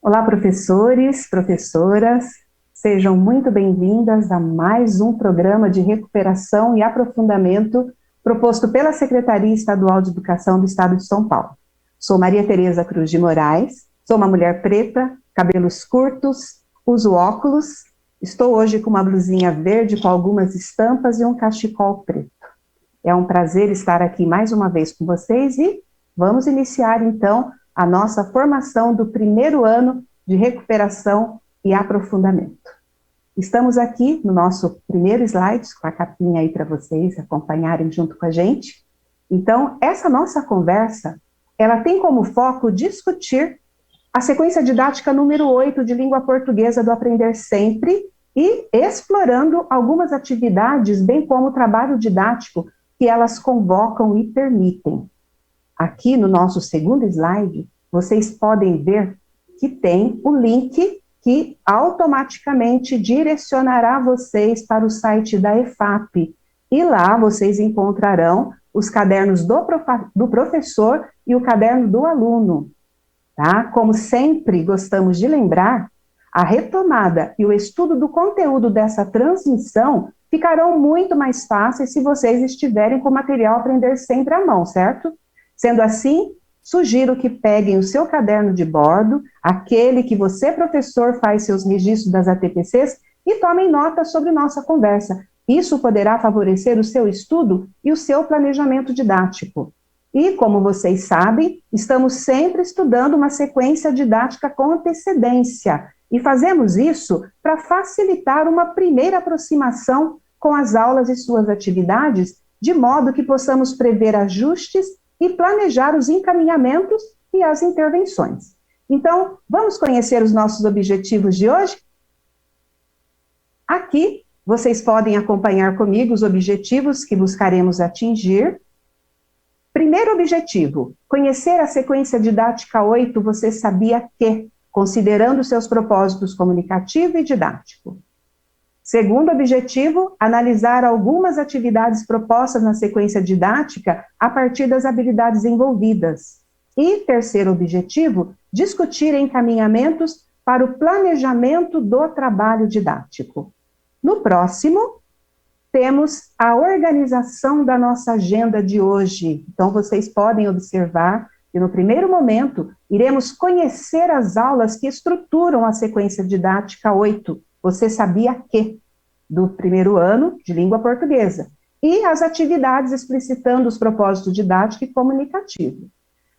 Olá, professores, professoras, sejam muito bem-vindas a mais um programa de recuperação e aprofundamento proposto pela Secretaria Estadual de Educação do Estado de São Paulo. Sou Maria Tereza Cruz de Moraes, sou uma mulher preta, cabelos curtos, uso óculos, estou hoje com uma blusinha verde com algumas estampas e um cachecol preto. É um prazer estar aqui mais uma vez com vocês e vamos iniciar então a nossa formação do primeiro ano de recuperação e aprofundamento. Estamos aqui no nosso primeiro slide, com a capinha aí para vocês acompanharem junto com a gente. Então, essa nossa conversa, ela tem como foco discutir a sequência didática número 8 de língua portuguesa do Aprender Sempre e explorando algumas atividades, bem como o trabalho didático que elas convocam e permitem. Aqui no nosso segundo slide, vocês podem ver que tem o link que automaticamente direcionará vocês para o site da EFAP. E lá vocês encontrarão os cadernos do professor e o caderno do aluno. Tá? Como sempre gostamos de lembrar, a retomada e o estudo do conteúdo dessa transmissão ficarão muito mais fáceis se vocês estiverem com o material Aprender Sempre à mão, certo? Sendo assim, sugiro que peguem o seu caderno de bordo, aquele que você, professor, faz seus registros das ATPCs, e tomem nota sobre nossa conversa. Isso poderá favorecer o seu estudo e o seu planejamento didático. E, como vocês sabem, estamos sempre estudando uma sequência didática com antecedência, e fazemos isso para facilitar uma primeira aproximação com as aulas e suas atividades, de modo que possamos prever ajustes e planejar os encaminhamentos e as intervenções. Então, vamos conhecer os nossos objetivos de hoje? Aqui, vocês podem acompanhar comigo os objetivos que buscaremos atingir. Primeiro objetivo, conhecer a sequência didática 8, você sabia que, considerando seus propósitos comunicativo e didático. Segundo objetivo, analisar algumas atividades propostas na sequência didática a partir das habilidades envolvidas. E terceiro objetivo, discutir encaminhamentos para o planejamento do trabalho didático. No próximo, temos a organização da nossa agenda de hoje. Então, vocês podem observar que no primeiro momento, iremos conhecer as aulas que estruturam a sequência didática 8. Você sabia que? Do primeiro ano de língua portuguesa. E as atividades explicitando os propósitos didático e comunicativo.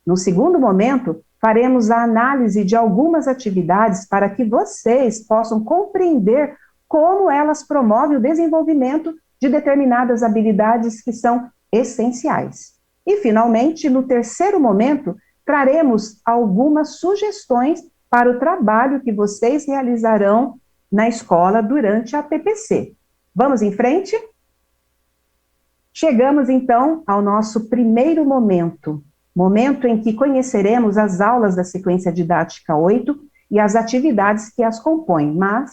No segundo momento, faremos a análise de algumas atividades para que vocês possam compreender como elas promovem o desenvolvimento de determinadas habilidades que são essenciais. E, finalmente, no terceiro momento, traremos algumas sugestões para o trabalho que vocês realizarão na escola durante a PPC. Vamos em frente? Chegamos, então, ao nosso primeiro momento em que conheceremos as aulas da sequência didática 8 e as atividades que as compõem, mas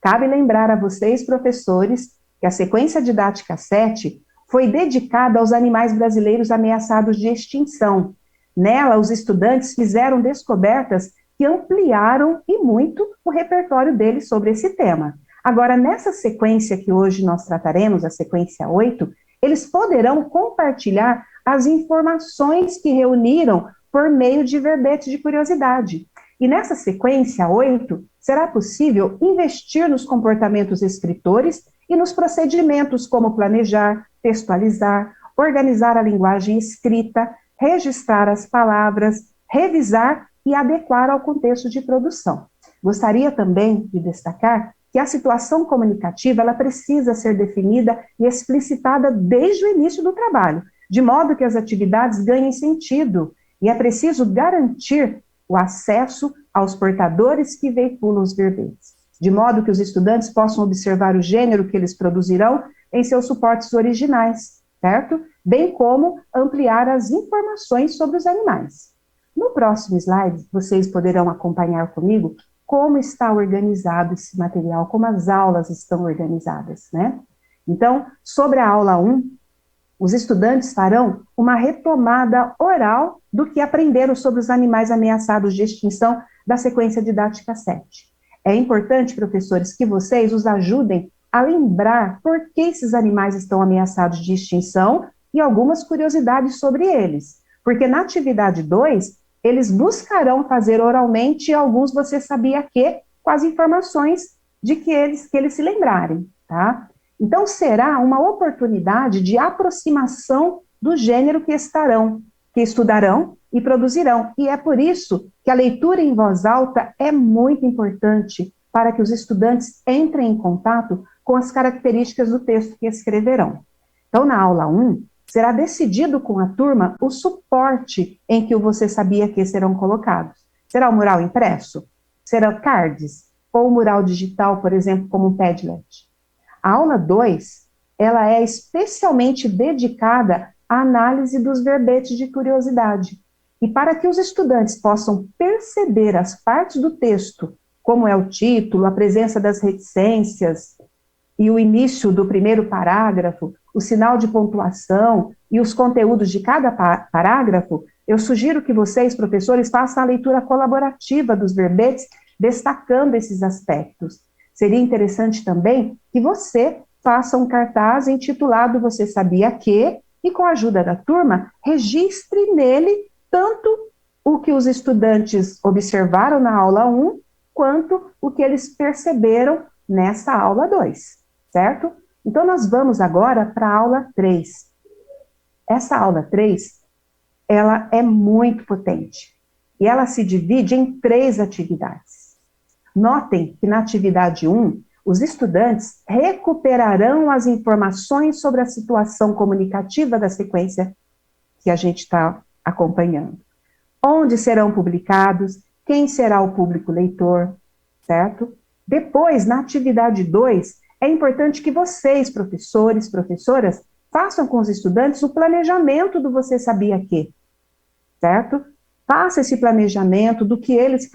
cabe lembrar a vocês, professores, que a sequência didática 7 foi dedicada aos animais brasileiros ameaçados de extinção. Nela, os estudantes fizeram descobertas que ampliaram e muito o repertório deles sobre esse tema. Agora, nessa sequência que hoje nós trataremos, a sequência 8, eles poderão compartilhar as informações que reuniram por meio de verbetes de curiosidade. E nessa sequência 8, será possível investir nos comportamentos escritores e nos procedimentos como planejar, textualizar, organizar a linguagem escrita, registrar as palavras, revisar e adequar ao contexto de produção. Gostaria também de destacar que a situação comunicativa ela precisa ser definida e explicitada desde o início do trabalho, de modo que as atividades ganhem sentido, e é preciso garantir o acesso aos portadores que veiculam os verbetes, de modo que os estudantes possam observar o gênero que eles produzirão em seus suportes originais, certo? Bem como ampliar as informações sobre os animais. No próximo slide, vocês poderão acompanhar comigo como está organizado esse material, como as aulas estão organizadas, né? Então, sobre a aula 1, os estudantes farão uma retomada oral do que aprenderam sobre os animais ameaçados de extinção da sequência didática 7. É importante, professores, que vocês os ajudem a lembrar por que esses animais estão ameaçados de extinção e algumas curiosidades sobre eles. Porque na atividade 2, eles buscarão fazer oralmente alguns você sabia que, com as informações de que eles se lembrarem, tá? Então, será uma oportunidade de aproximação do gênero que estudarão e produzirão. E é por isso que a leitura em voz alta é muito importante para que os estudantes entrem em contato com as características do texto que escreverão. Então, na aula 1, será decidido com a turma o suporte em que o você sabia que serão colocados. Será o mural impresso? Será cards? Ou o mural digital, por exemplo, como um Padlet? A aula 2, ela é especialmente dedicada à análise dos verbetes de curiosidade. E para que os estudantes possam perceber as partes do texto, como é o título, a presença das reticências e o início do primeiro parágrafo, o sinal de pontuação e os conteúdos de cada parágrafo, eu sugiro que vocês, professores, façam a leitura colaborativa dos verbetes, destacando esses aspectos. Seria interessante também que você faça um cartaz intitulado Você Sabia Que, e com a ajuda da turma, registre nele tanto o que os estudantes observaram na aula 1, quanto o que eles perceberam nessa aula 2, certo? Então, nós vamos agora para a aula 3. Essa aula 3, ela é muito potente, e ela se divide em 3 atividades. Notem que na atividade 1, os estudantes recuperarão as informações sobre a situação comunicativa da sequência que a gente está acompanhando. Onde serão publicados, quem será o público leitor, certo? Depois, na atividade 2, é importante que vocês, professores, professoras, façam com os estudantes o planejamento do Você Sabia Que, certo? Faça esse planejamento do que eles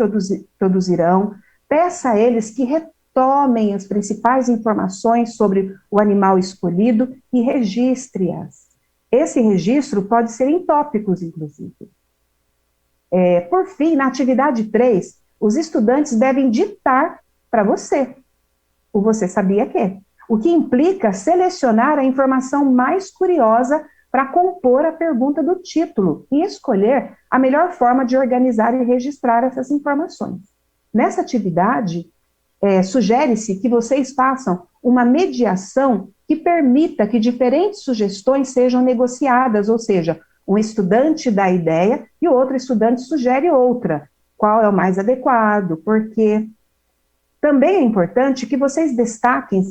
produzirão, peça a eles que retomem as principais informações sobre o animal escolhido e registre-as. Esse registro pode ser em tópicos, inclusive. Por fim, na atividade 3, os estudantes devem ditar para você o Você Sabia Que, o que implica selecionar a informação mais curiosa para compor a pergunta do título e escolher a melhor forma de organizar e registrar essas informações. Nessa atividade, sugere-se que vocês façam uma mediação que permita que diferentes sugestões sejam negociadas, ou seja, um estudante dá a ideia e o outro estudante sugere outra. Qual é o mais adequado? Por quê? Também é importante que vocês destaquem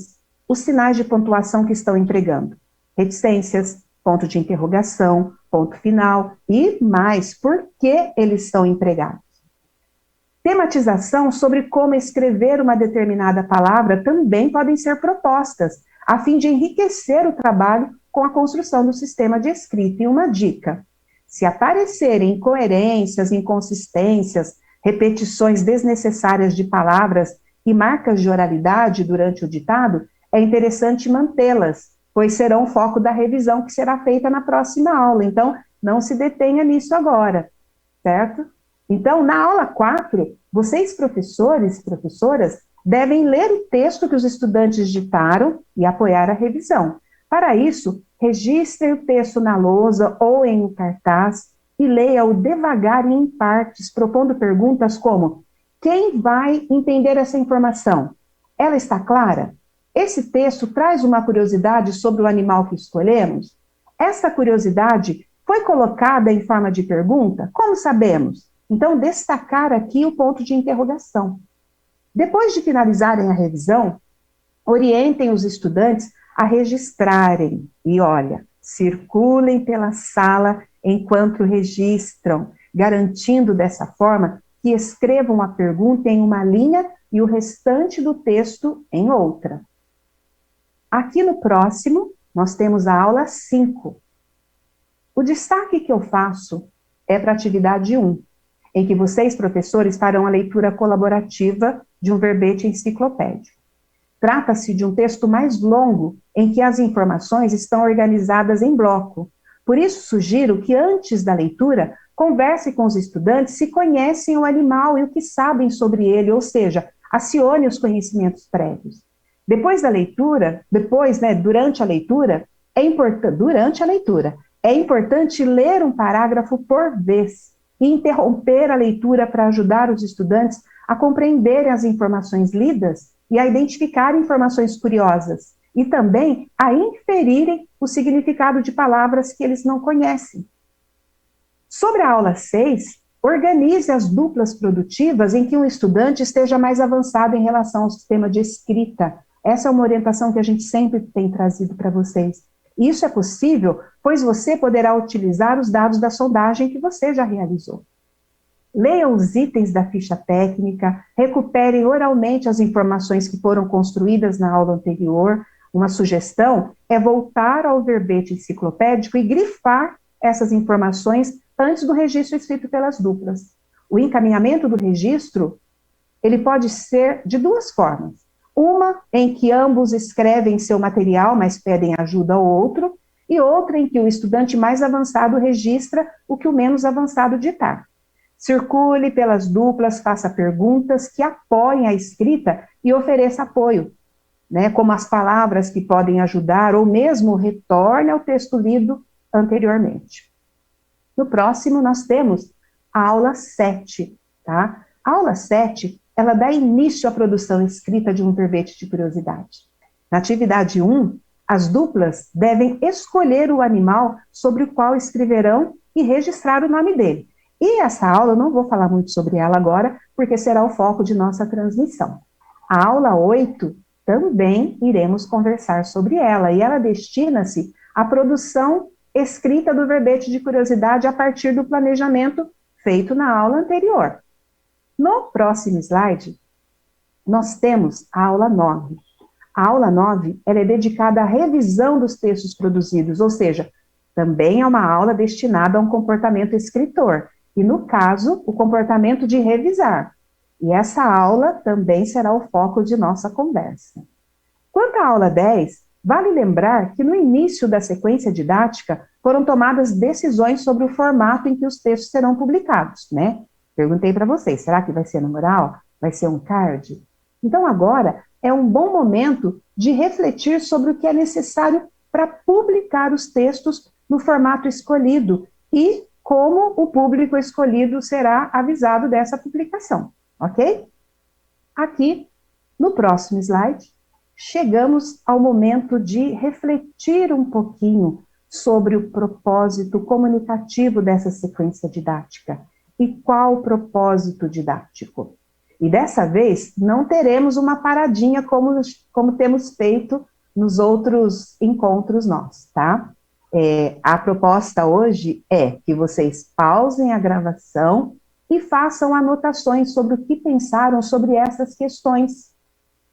os sinais de pontuação que estão empregando. Reticências, ponto de interrogação, ponto final e mais, por que eles são empregados. Tematização sobre como escrever uma determinada palavra também podem ser propostas, a fim de enriquecer o trabalho com a construção do sistema de escrita. E uma dica: se aparecerem incoerências, inconsistências, repetições desnecessárias de palavras e marcas de oralidade durante o ditado, é interessante mantê-las, pois serão o foco da revisão que será feita na próxima aula. Então, não se detenha nisso agora, certo? Então, na aula 4, vocês, professores e professoras, devem ler o texto que os estudantes ditaram e apoiar a revisão. Para isso, registre o texto na lousa ou em um cartaz e leia-o devagar e em partes, propondo perguntas como: quem vai entender essa informação? Ela está clara? Esse texto traz uma curiosidade sobre o animal que escolhemos? Essa curiosidade foi colocada em forma de pergunta? Como sabemos? Então, destacar aqui o ponto de interrogação. Depois de finalizarem a revisão, orientem os estudantes a registrarem. E olha, circulem pela sala enquanto registram, garantindo dessa forma que escrevam a pergunta em uma linha e o restante do texto em outra. Aqui no próximo, nós temos a aula 5. O destaque que eu faço é para a atividade 1, em que vocês, professores, farão a leitura colaborativa de um verbete enciclopédico. Trata-se de um texto mais longo, em que as informações estão organizadas em bloco. Por isso, sugiro que, antes da leitura, converse com os estudantes se conhecem o animal e o que sabem sobre ele, ou seja, acione os conhecimentos prévios. Depois da leitura, durante a leitura, é importante ler um parágrafo por vez e interromper a leitura para ajudar os estudantes a compreenderem as informações lidas e a identificar informações curiosas e também a inferirem o significado de palavras que eles não conhecem. Sobre a aula 6, organize as duplas produtivas em que um estudante esteja mais avançado em relação ao sistema de escrita. Essa é uma orientação que a gente sempre tem trazido para vocês. Isso é possível, pois você poderá utilizar os dados da sondagem que você já realizou. Leiam os itens da ficha técnica, recuperem oralmente as informações que foram construídas na aula anterior. Uma sugestão é voltar ao verbete enciclopédico e grifar essas informações antes do registro escrito pelas duplas. O encaminhamento do registro, ele pode ser de duas formas. Uma em que ambos escrevem seu material, mas pedem ajuda ao outro, e outra em que o estudante mais avançado registra o que o menos avançado ditar. Circule pelas duplas, faça perguntas que apoiem a escrita e ofereça apoio, como as palavras que podem ajudar, ou mesmo retorne ao texto lido anteriormente. No próximo, nós temos a aula 7, tá? A aula 7, ela dá início à produção escrita de um verbete de curiosidade. Na atividade 1, as duplas devem escolher o animal sobre o qual escreverão e registrar o nome dele. E essa aula, eu não vou falar muito sobre ela agora, porque será o foco de nossa transmissão. A aula 8, também iremos conversar sobre ela, e ela destina-se à produção escrita do verbete de curiosidade a partir do planejamento feito na aula anterior. No próximo slide, nós temos a aula 9. A aula 9, ela é dedicada à revisão dos textos produzidos, ou seja, também é uma aula destinada a um comportamento escritor, e no caso, o comportamento de revisar. E essa aula também será o foco de nossa conversa. Quanto à aula 10, vale lembrar que no início da sequência didática foram tomadas decisões sobre o formato em que os textos serão publicados, né? Perguntei para vocês, será que vai ser no mural? Vai ser um card? Então agora é um bom momento de refletir sobre o que é necessário para publicar os textos no formato escolhido e como o público escolhido será avisado dessa publicação, ok? Aqui, no próximo slide, chegamos ao momento de refletir um pouquinho sobre o propósito comunicativo dessa sequência didática. E qual o propósito didático? E dessa vez, não teremos uma paradinha como temos feito nos outros encontros nossos, tá? A proposta hoje é que vocês pausem a gravação e façam anotações sobre o que pensaram sobre essas questões,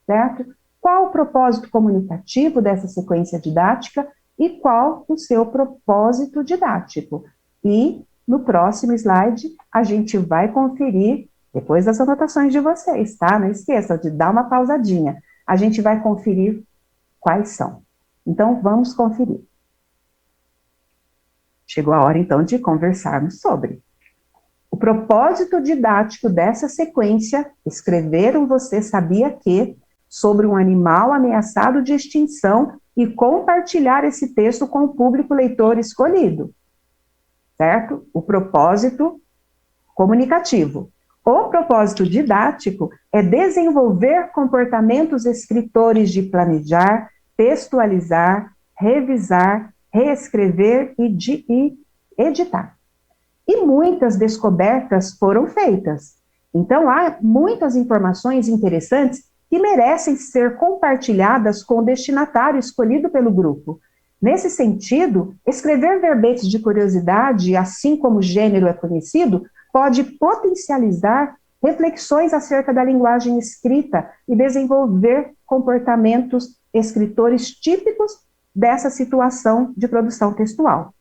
certo? Qual o propósito comunicativo dessa sequência didática e qual o seu propósito didático. E no próximo slide a gente vai conferir, depois das anotações de vocês, tá? Não esqueça de dar uma pausadinha. A gente vai conferir quais são. Então, vamos conferir. Chegou a hora, então, de conversarmos sobre o propósito didático dessa sequência. Escreveram Você Sabia Que, sobre um animal ameaçado de extinção e compartilhar esse texto com o público leitor escolhido, certo? O propósito comunicativo. O propósito didático é desenvolver comportamentos escritores de planejar, textualizar, revisar, reescrever e editar. E muitas descobertas foram feitas. Então, há muitas informações interessantes que merecem ser compartilhadas com o destinatário escolhido pelo grupo. Nesse sentido, escrever verbetes de curiosidade, assim como o gênero é conhecido, pode potencializar reflexões acerca da linguagem escrita e desenvolver comportamentos escritores típicos dessa situação de produção textual.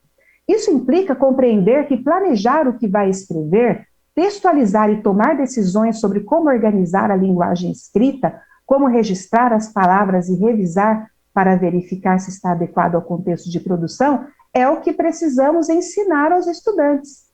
Isso implica compreender que planejar o que vai escrever, textualizar e tomar decisões sobre como organizar a linguagem escrita, como registrar as palavras e revisar para verificar se está adequado ao contexto de produção, é o que precisamos ensinar aos estudantes.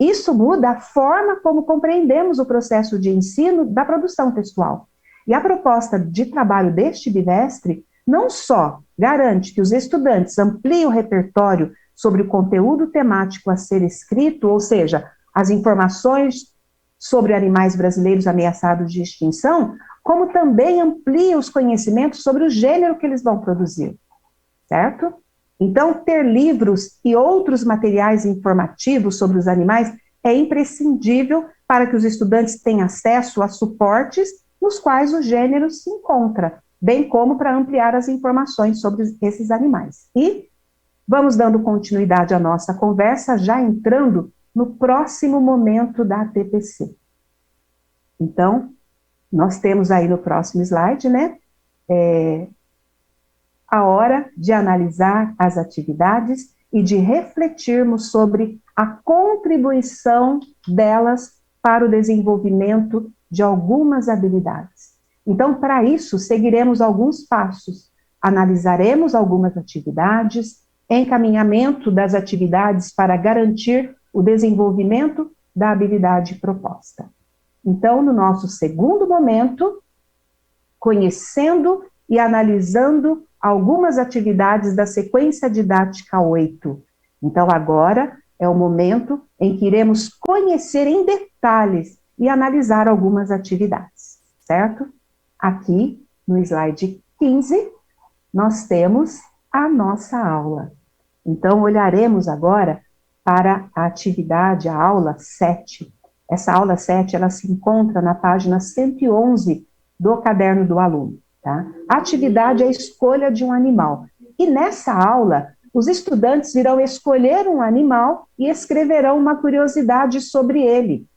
Isso muda a forma como compreendemos o processo de ensino da produção textual. E a proposta de trabalho deste bimestre não só garante que os estudantes ampliem o repertório sobre o conteúdo temático a ser escrito, ou seja, as informações sobre animais brasileiros ameaçados de extinção, como também amplia os conhecimentos sobre o gênero que eles vão produzir, certo? Então, ter livros e outros materiais informativos sobre os animais é imprescindível para que os estudantes tenham acesso a suportes nos quais o gênero se encontra, bem como para ampliar as informações sobre esses animais. E vamos dando continuidade à nossa conversa, já entrando no próximo momento da TPC. Então, nós temos aí no próximo slide, né, a hora de analisar as atividades e de refletirmos sobre a contribuição delas para o desenvolvimento de algumas habilidades. Então, para isso, seguiremos alguns passos. Analisaremos algumas atividades, encaminhamento das atividades para garantir o desenvolvimento da habilidade proposta. Então, no nosso segundo momento, conhecendo e analisando algumas atividades da sequência didática 8. Então, agora é o momento em que iremos conhecer em detalhes e analisar algumas atividades, certo? Aqui, no slide 15, nós temos a nossa aula. Então, olharemos agora para a atividade, a aula 7. Essa aula 7, ela se encontra na página 111 do caderno do aluno, tá? A atividade é a escolha de um animal. E nessa aula, os estudantes irão escolher um animal e escreverão uma curiosidade sobre ele,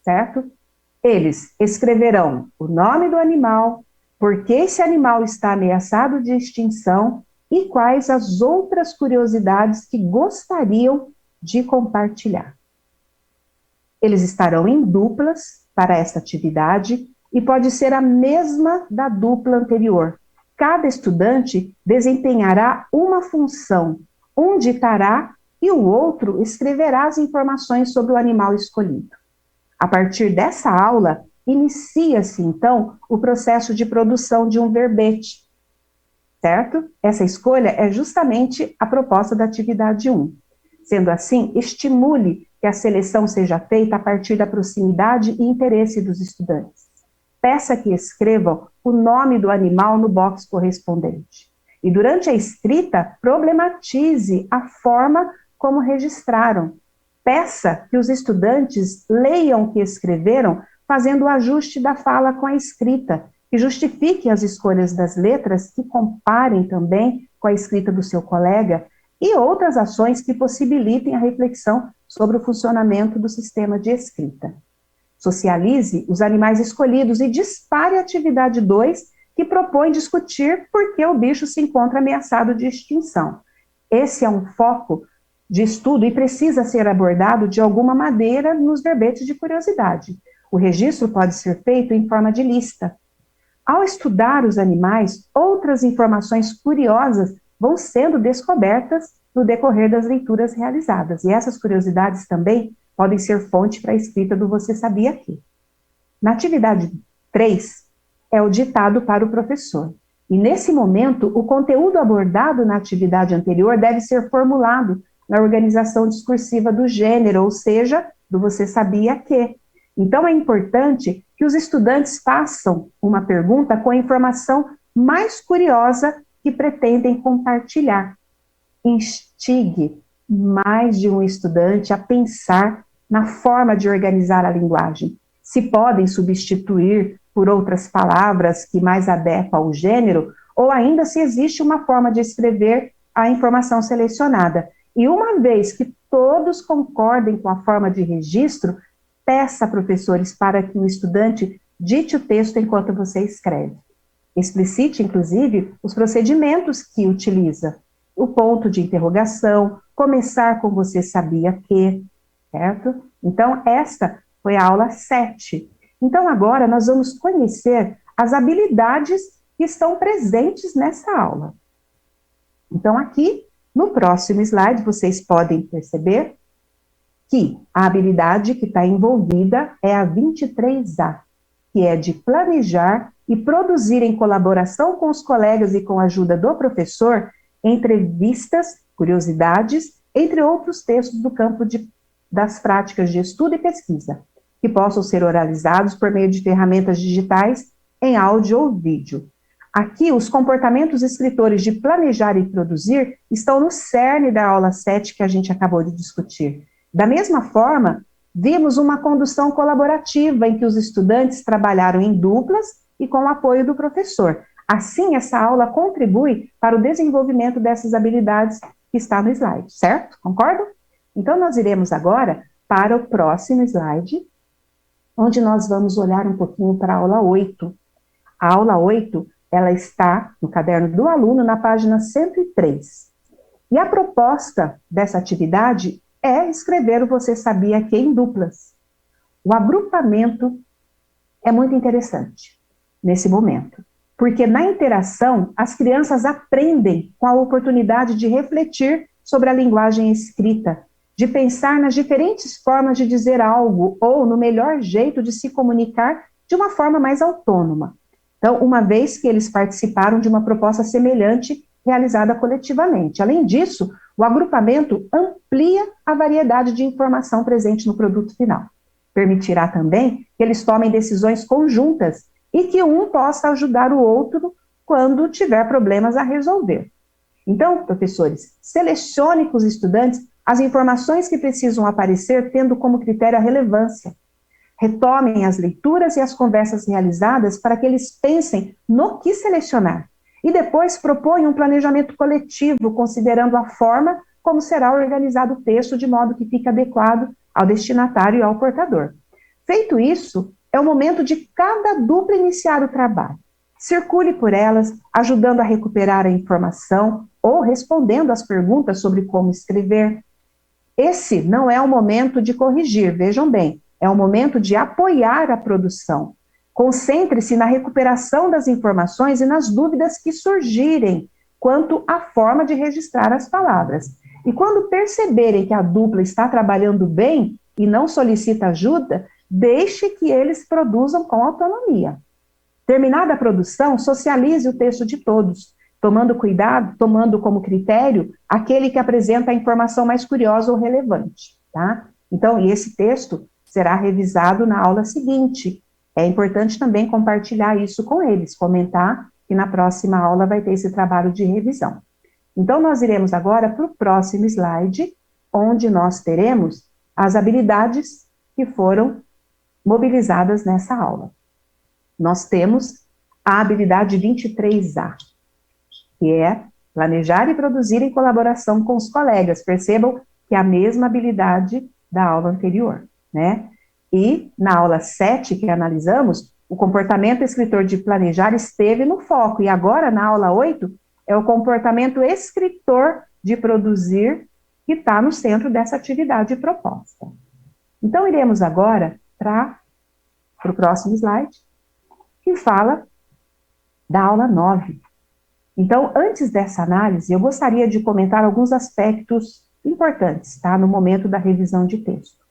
certo? Eles escreverão o nome do animal, por que esse animal está ameaçado de extinção e quais as outras curiosidades que gostariam de compartilhar. Eles estarão em duplas para esta atividade e pode ser a mesma da dupla anterior. Cada estudante desempenhará uma função, um ditará e o outro escreverá as informações sobre o animal escolhido. A partir dessa aula, inicia-se, então, o processo de produção de um verbete, certo? Essa escolha é justamente a proposta da atividade 1. Sendo assim, estimule que a seleção seja feita a partir da proximidade e interesse dos estudantes. Peça que escrevam o nome do animal no box correspondente. E durante a escrita, problematize a forma como registraram. Peça que os estudantes leiam o que escreveram, fazendo o ajuste da fala com a escrita, e justifique as escolhas das letras, que comparem também com a escrita do seu colega, e outras ações que possibilitem a reflexão sobre o funcionamento do sistema de escrita. Socialize os animais escolhidos e dispare a atividade 2, que propõe discutir por que o bicho se encontra ameaçado de extinção. Esse é um foco de estudo e precisa ser abordado de alguma maneira nos verbetes de curiosidade. O registro pode ser feito em forma de lista. Ao estudar os animais, outras informações curiosas vão sendo descobertas no decorrer das leituras realizadas. E essas curiosidades também podem ser fonte para a escrita do Você Sabia Que. Na atividade 3, é o ditado para o professor. E nesse momento, o conteúdo abordado na atividade anterior deve ser formulado na organização discursiva do gênero, ou seja, do Você Sabia Que. Então, é importante que os estudantes façam uma pergunta com a informação mais curiosa que pretendem compartilhar. Instigue mais de um estudante a pensar na forma de organizar a linguagem. Se podem substituir por outras palavras que mais adequam ao gênero, ou ainda se existe uma forma de escrever a informação selecionada. E uma vez que todos concordem com a forma de registro, peça, professores, para que o estudante dite o texto enquanto você escreve. Explicite, inclusive, os procedimentos que utiliza. O ponto de interrogação, começar com Você Sabia Que, certo? Então, esta foi a aula 7. Então, agora nós vamos conhecer as habilidades que estão presentes nessa aula. Então, aqui, no próximo slide, vocês podem perceber que a habilidade que está envolvida é a 23A, que é de planejar e produzir em colaboração com os colegas e com a ajuda do professor entrevistas, curiosidades, entre outros textos do campo das práticas de estudo e pesquisa, que possam ser oralizados por meio de ferramentas digitais em áudio ou vídeo. Aqui, os comportamentos escritores de planejar e produzir estão no cerne da aula 7 que a gente acabou de discutir. Da mesma forma, vimos uma condução colaborativa em que os estudantes trabalharam em duplas e com o apoio do professor. Assim, essa aula contribui para o desenvolvimento dessas habilidades que está no slide, certo? Concordam? Então, nós iremos agora para o próximo slide, onde nós vamos olhar um pouquinho para a aula 8. A aula 8, ela está no caderno do aluno, na página 103. E a proposta dessa atividade é escrever o Você Sabia Que em duplas. O agrupamento é muito interessante nesse momento, porque na interação as crianças aprendem com a oportunidade de refletir sobre a linguagem escrita, de pensar nas diferentes formas de dizer algo ou no melhor jeito de se comunicar de uma forma mais autônoma. Então, uma vez que eles participaram de uma proposta semelhante realizada coletivamente. Além disso, o agrupamento amplia a variedade de informação presente no produto final. Permitirá também que eles tomem decisões conjuntas e que um possa ajudar o outro quando tiver problemas a resolver. Então, professores, selecione com os estudantes as informações que precisam aparecer tendo como critério a relevância. Retomem as leituras e as conversas realizadas para que eles pensem no que selecionar. E depois proponham um planejamento coletivo, considerando a forma como será organizado o texto, de modo que fique adequado ao destinatário e ao portador. Feito isso, é o momento de cada dupla iniciar o trabalho. Circule por elas, ajudando a recuperar a informação ou respondendo às perguntas sobre como escrever. Esse não é o momento de corrigir, vejam bem, é o momento de apoiar a produção. Concentre-se na recuperação das informações e nas dúvidas que surgirem quanto à forma de registrar as palavras. E quando perceberem que a dupla está trabalhando bem e não solicita ajuda, deixe que eles produzam com autonomia. Terminada a produção, socialize o texto de todos, tomando cuidado, tomando como critério aquele que apresenta a informação mais curiosa ou relevante, tá? Então, e esse texto será revisado na aula seguinte. É importante também compartilhar isso com eles, comentar que na próxima aula vai ter esse trabalho de revisão. Então, nós iremos agora para o próximo slide, onde nós teremos as habilidades que foram mobilizadas nessa aula. Nós temos a habilidade 23A, que é planejar e produzir em colaboração com os colegas. Percebam que é a mesma habilidade da aula anterior, né? E na aula 7 que analisamos, o comportamento escritor de planejar esteve no foco, e agora na aula 8 é o comportamento escritor de produzir que está no centro dessa atividade proposta. Então, iremos agora para o próximo slide, que fala da aula 9. Então, antes dessa análise, eu gostaria de comentar alguns aspectos importantes, tá, no momento da revisão de texto.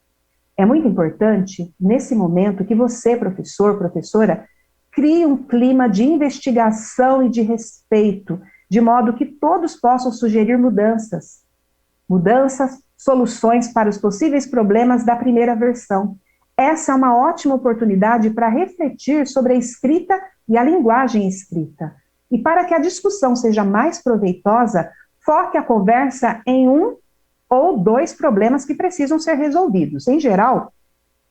É muito importante, nesse momento, que você, professor, professora, crie um clima de investigação e de respeito, de modo que todos possam sugerir mudanças, soluções para os possíveis problemas da primeira versão. Essa é uma ótima oportunidade para refletir sobre a escrita e a linguagem escrita. E para que a discussão seja mais proveitosa, foque a conversa em um ou dois problemas que precisam ser resolvidos. Em geral,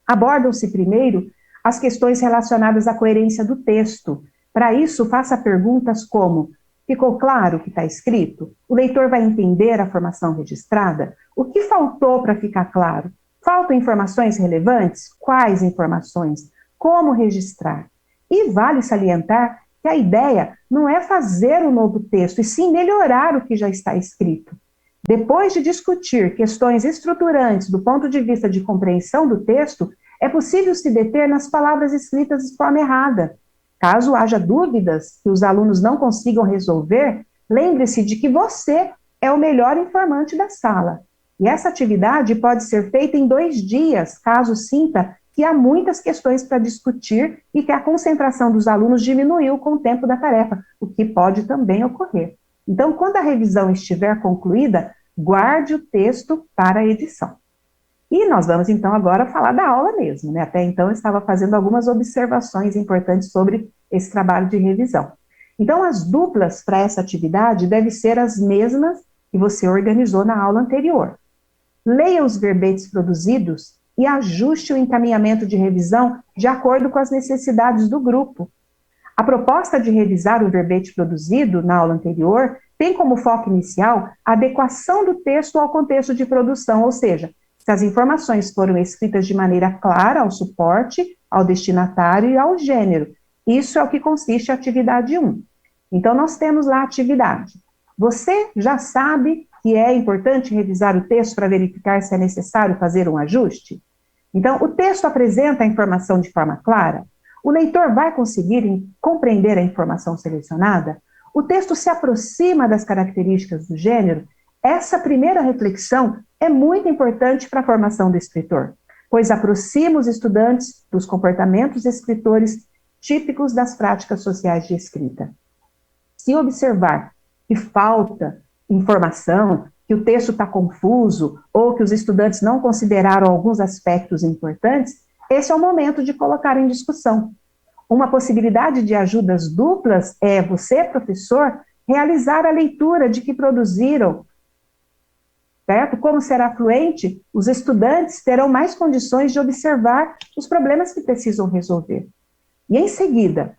abordam-se primeiro as questões relacionadas à coerência do texto. Para isso, faça perguntas como: ficou claro o que está escrito? O leitor vai entender a informação registrada? O que faltou para ficar claro? Faltam informações relevantes? Quais informações? Como registrar? E vale salientar que a ideia não é fazer um novo texto, e sim melhorar o que já está escrito. Depois de discutir questões estruturantes do ponto de vista de compreensão do texto, é possível se deter nas palavras escritas de forma errada. Caso haja dúvidas que os alunos não consigam resolver, lembre-se de que você é o melhor informante da sala. E essa atividade pode ser feita em 2 dias, caso sinta que há muitas questões para discutir e que a concentração dos alunos diminuiu com o tempo da tarefa, o que pode também ocorrer. Então, quando a revisão estiver concluída, guarde o texto para a edição. E nós vamos, então, agora falar da aula mesmo, né? Até então, eu estava fazendo algumas observações importantes sobre esse trabalho de revisão. Então, as duplas para essa atividade devem ser as mesmas que você organizou na aula anterior. Leia os verbetes produzidos e ajuste o encaminhamento de revisão de acordo com as necessidades do grupo. A proposta de revisar o verbete produzido na aula anterior tem como foco inicial a adequação do texto ao contexto de produção, ou seja, se as informações foram escritas de maneira clara ao suporte, ao destinatário e ao gênero. Isso é o que consiste a atividade 1. Então, nós temos lá a atividade. Você já sabe que é importante revisar o texto para verificar se é necessário fazer um ajuste? Então, o texto apresenta a informação de forma clara? O leitor vai conseguir compreender a informação selecionada? O texto se aproxima das características do gênero? Essa primeira reflexão é muito importante para a formação do escritor, pois aproxima os estudantes dos comportamentos escritores típicos das práticas sociais de escrita. Se observar que falta informação, que o texto está confuso, ou que os estudantes não consideraram alguns aspectos importantes, esse é o momento de colocar em discussão. Uma possibilidade de ajudas duplas é você, professor, realizar a leitura de que produziram, certo? Como será fluente, os estudantes terão mais condições de observar os problemas que precisam resolver. E em seguida,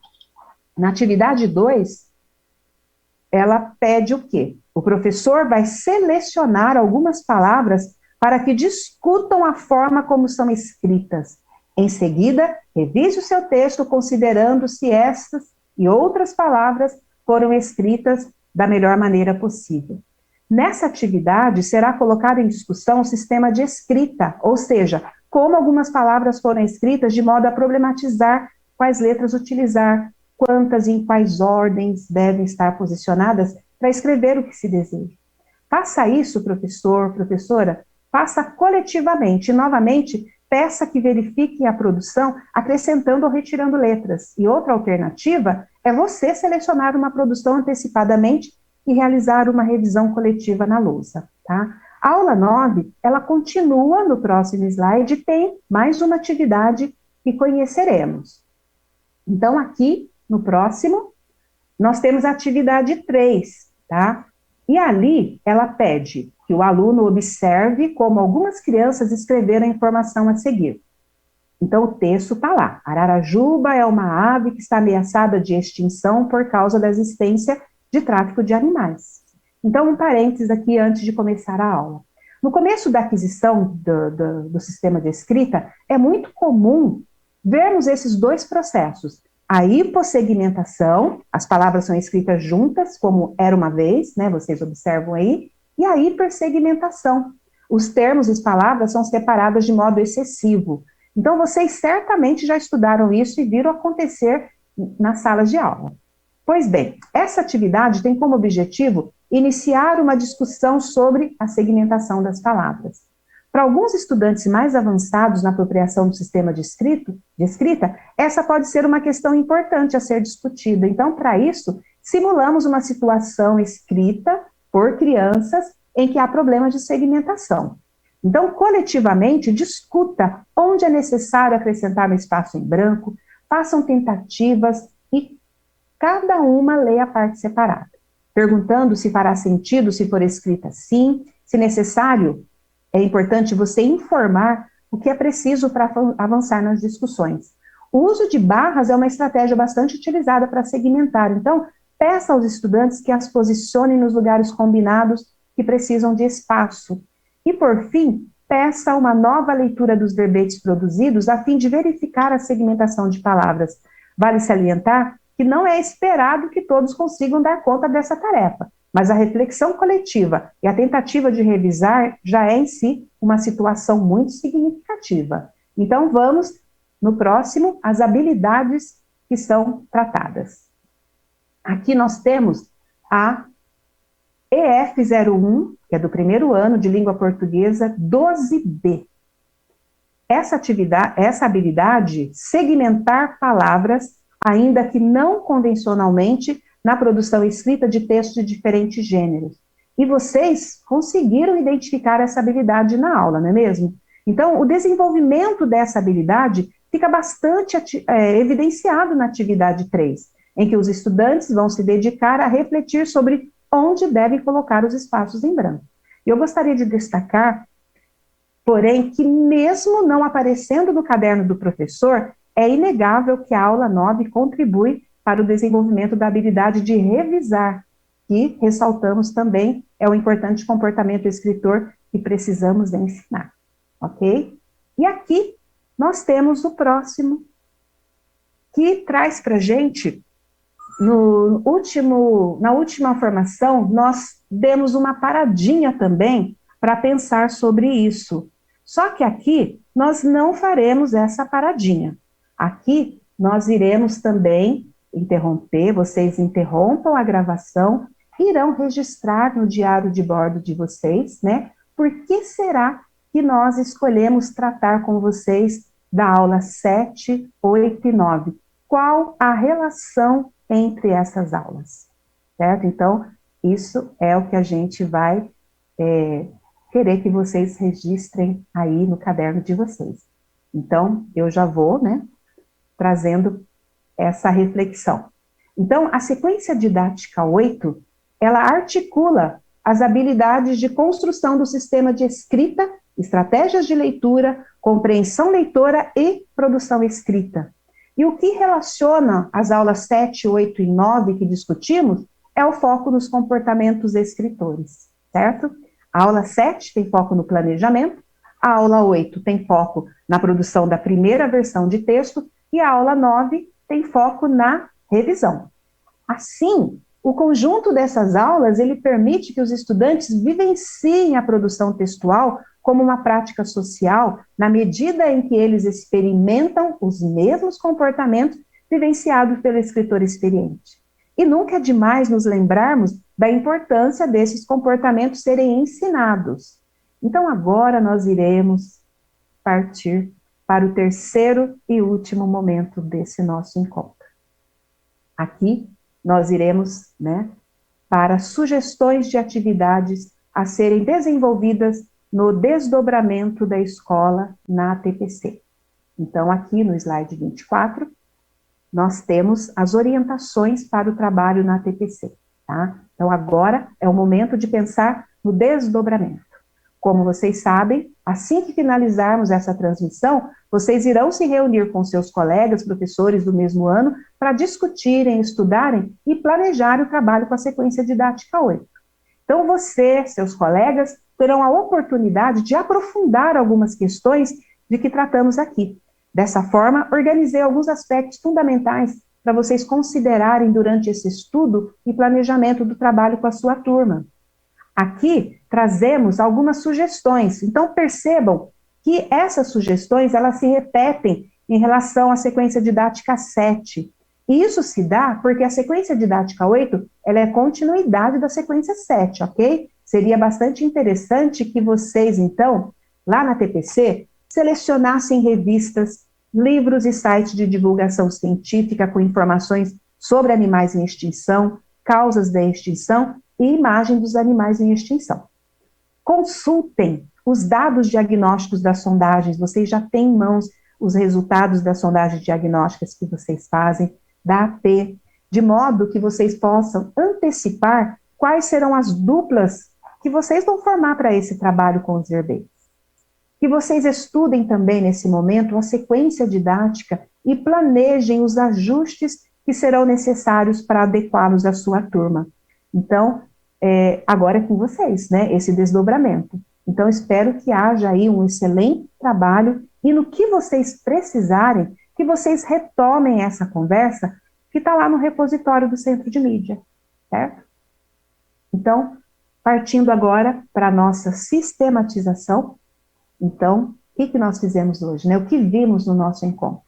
na atividade 2, ela pede o quê? O professor vai selecionar algumas palavras para que discutam a forma como são escritas. Em seguida, revise o seu texto considerando se estas e outras palavras foram escritas da melhor maneira possível. Nessa atividade, será colocado em discussão o sistema de escrita, ou seja, como algumas palavras foram escritas de modo a problematizar quais letras utilizar, quantas e em quais ordens devem estar posicionadas para escrever o que se deseja. Faça isso, professor, professora, faça coletivamente. E, novamente, peça que verifiquem a produção acrescentando ou retirando letras. E outra alternativa é você selecionar uma produção antecipadamente e realizar uma revisão coletiva na lousa, tá? A aula 9, ela continua no próximo slide, tem mais uma atividade que conheceremos. Então, aqui, no próximo, nós temos a atividade 3, tá? E ali, ela pede que o aluno observe como algumas crianças escreveram a informação a seguir. Então, o texto está lá. Ararajuba é uma ave que está ameaçada de extinção por causa da existência de tráfico de animais. Então, um parênteses aqui antes de começar a aula. No começo da aquisição do sistema de escrita, é muito comum vermos esses dois processos. A hipossegmentação, as palavras são escritas juntas, como era uma vez, né, vocês observam aí, e a hipersegmentação. Os termos e as palavras são separadas de modo excessivo. Então, vocês certamente já estudaram isso e viram acontecer nas salas de aula. Pois bem, essa atividade tem como objetivo iniciar uma discussão sobre a segmentação das palavras. Para alguns estudantes mais avançados na apropriação do sistema de escrita, essa pode ser uma questão importante a ser discutida. Então, para isso, simulamos uma situação escrita por crianças em que há problemas de segmentação. Então, coletivamente, discuta onde é necessário acrescentar um espaço em branco, façam tentativas e cada uma lê a parte separada, perguntando se fará sentido se for escrita assim, se necessário. É importante você informar o que é preciso para avançar nas discussões. O uso de barras é uma estratégia bastante utilizada para segmentar. Então, peça aos estudantes que as posicionem nos lugares combinados que precisam de espaço. E, por fim, peça uma nova leitura dos verbetes produzidos a fim de verificar a segmentação de palavras. Vale salientar que não é esperado que todos consigam dar conta dessa tarefa, mas a reflexão coletiva e a tentativa de revisar já é em si uma situação muito significativa. Então, vamos, no próximo, as habilidades que são tratadas. Aqui nós temos a EF01, que é do primeiro ano de língua portuguesa, 12B. Essa habilidade, segmentar palavras, ainda que não convencionalmente, na produção escrita de textos de diferentes gêneros. E vocês conseguiram identificar essa habilidade na aula, não é mesmo? Então, o desenvolvimento dessa habilidade fica bastante evidenciado na atividade 3, em que os estudantes vão se dedicar a refletir sobre onde devem colocar os espaços em branco. E eu gostaria de destacar, porém, que mesmo não aparecendo no caderno do professor, é inegável que a aula 9 contribui para o desenvolvimento da habilidade de revisar, que, ressaltamos também, é um importante comportamento escritor que precisamos ensinar, ok? E aqui nós temos o próximo, que traz para a gente, na última formação, nós demos uma paradinha também para pensar sobre isso. Só que aqui nós não faremos essa paradinha. Aqui nós iremos também interromper, vocês interrompam a gravação, irão registrar no diário de bordo de vocês, né? Por que será que nós escolhemos tratar com vocês da aula 7, 8 e 9? Qual a relação entre essas aulas? Certo? Então, isso é o que a gente vai querer que vocês registrem aí no caderno de vocês. Então, eu já vou, né, trazendo essa reflexão. Então, a sequência didática 8, ela articula as habilidades de construção do sistema de escrita, estratégias de leitura, compreensão leitora e produção escrita. E o que relaciona as aulas 7, 8 e 9 que discutimos é o foco nos comportamentos escritores, certo? A aula 7 tem foco no planejamento, a aula 8 tem foco na produção da primeira versão de texto e a aula 9 tem foco na revisão. Assim, o conjunto dessas aulas, ele permite que os estudantes vivenciem a produção textual como uma prática social, na medida em que eles experimentam os mesmos comportamentos vivenciados pelo escritor experiente. E nunca é demais nos lembrarmos da importância desses comportamentos serem ensinados. Então, agora nós iremos partir para o terceiro e último momento desse nosso encontro. Aqui, nós iremos, né, para sugestões de atividades a serem desenvolvidas no desdobramento da escola na ATPC. Então, aqui no slide 24, nós temos as orientações para o trabalho na ATPC, tá? Então, agora é o momento de pensar no desdobramento. Como vocês sabem, assim que finalizarmos essa transmissão, vocês irão se reunir com seus colegas, professores do mesmo ano, para discutirem, estudarem e planejar o trabalho com a sequência didática 8. Então, você, seus colegas, terão a oportunidade de aprofundar algumas questões de que tratamos aqui. Dessa forma, organizei alguns aspectos fundamentais para vocês considerarem durante esse estudo e planejamento do trabalho com a sua turma. Aqui trazemos algumas sugestões, então percebam que essas sugestões, elas se repetem em relação à sequência didática 7. E isso se dá porque a sequência didática 8, ela é continuidade da sequência 7, ok? Seria bastante interessante que vocês, então, lá na TPC, selecionassem revistas, livros e sites de divulgação científica com informações sobre animais em extinção, causas da extinção e imagem dos animais em extinção. Consultem os dados diagnósticos das sondagens, vocês já têm em mãos os resultados das sondagens diagnósticas que vocês fazem, da AP, de modo que vocês possam antecipar quais serão as duplas que vocês vão formar para esse trabalho com os verbeiros. Que vocês estudem também, nesse momento, a sequência didática e planejem os ajustes que serão necessários para adequá-los à sua turma. Então, agora é com vocês, né, esse desdobramento. Então, espero que haja aí um excelente trabalho e no que vocês precisarem, que vocês retomem essa conversa que está lá no repositório do Centro de Mídia, certo? Então, partindo agora para a nossa sistematização. Então, o que nós fizemos hoje, né? O que vimos no nosso encontro,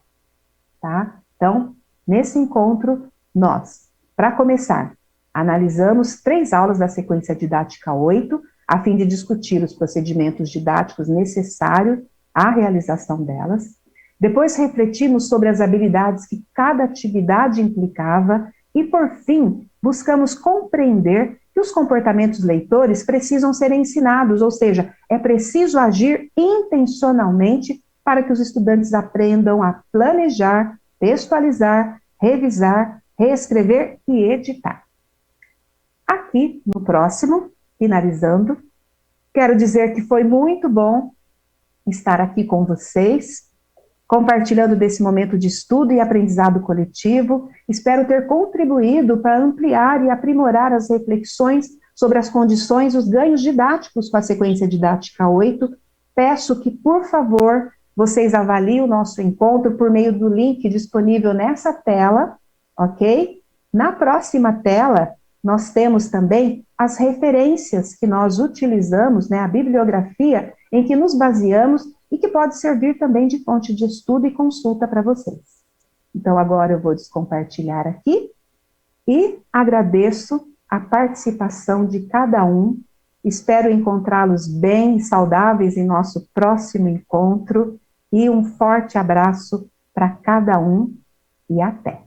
tá? Então, nesse encontro, nós, para começar, Analisamos 3 aulas da sequência didática 8, a fim de discutir os procedimentos didáticos necessários à realização delas. Depois refletimos sobre as habilidades que cada atividade implicava e, por fim, buscamos compreender que os comportamentos leitores precisam ser ensinados, ou seja, é preciso agir intencionalmente para que os estudantes aprendam a planejar, textualizar, revisar, reescrever e editar. Aqui, no próximo, finalizando, quero dizer que foi muito bom estar aqui com vocês, compartilhando desse momento de estudo e aprendizado coletivo. Espero ter contribuído para ampliar e aprimorar as reflexões sobre as condições e os ganhos didáticos com a sequência didática 8. Peço que, por favor, vocês avaliem o nosso encontro por meio do link disponível nessa tela, ok? Na próxima tela, nós temos também as referências que nós utilizamos, né, a bibliografia em que nos baseamos e que pode servir também de fonte de estudo e consulta para vocês. Então, agora eu vou descompartilhar aqui e agradeço a participação de cada um. Espero encontrá-los bem e saudáveis em nosso próximo encontro e um forte abraço para cada um e até!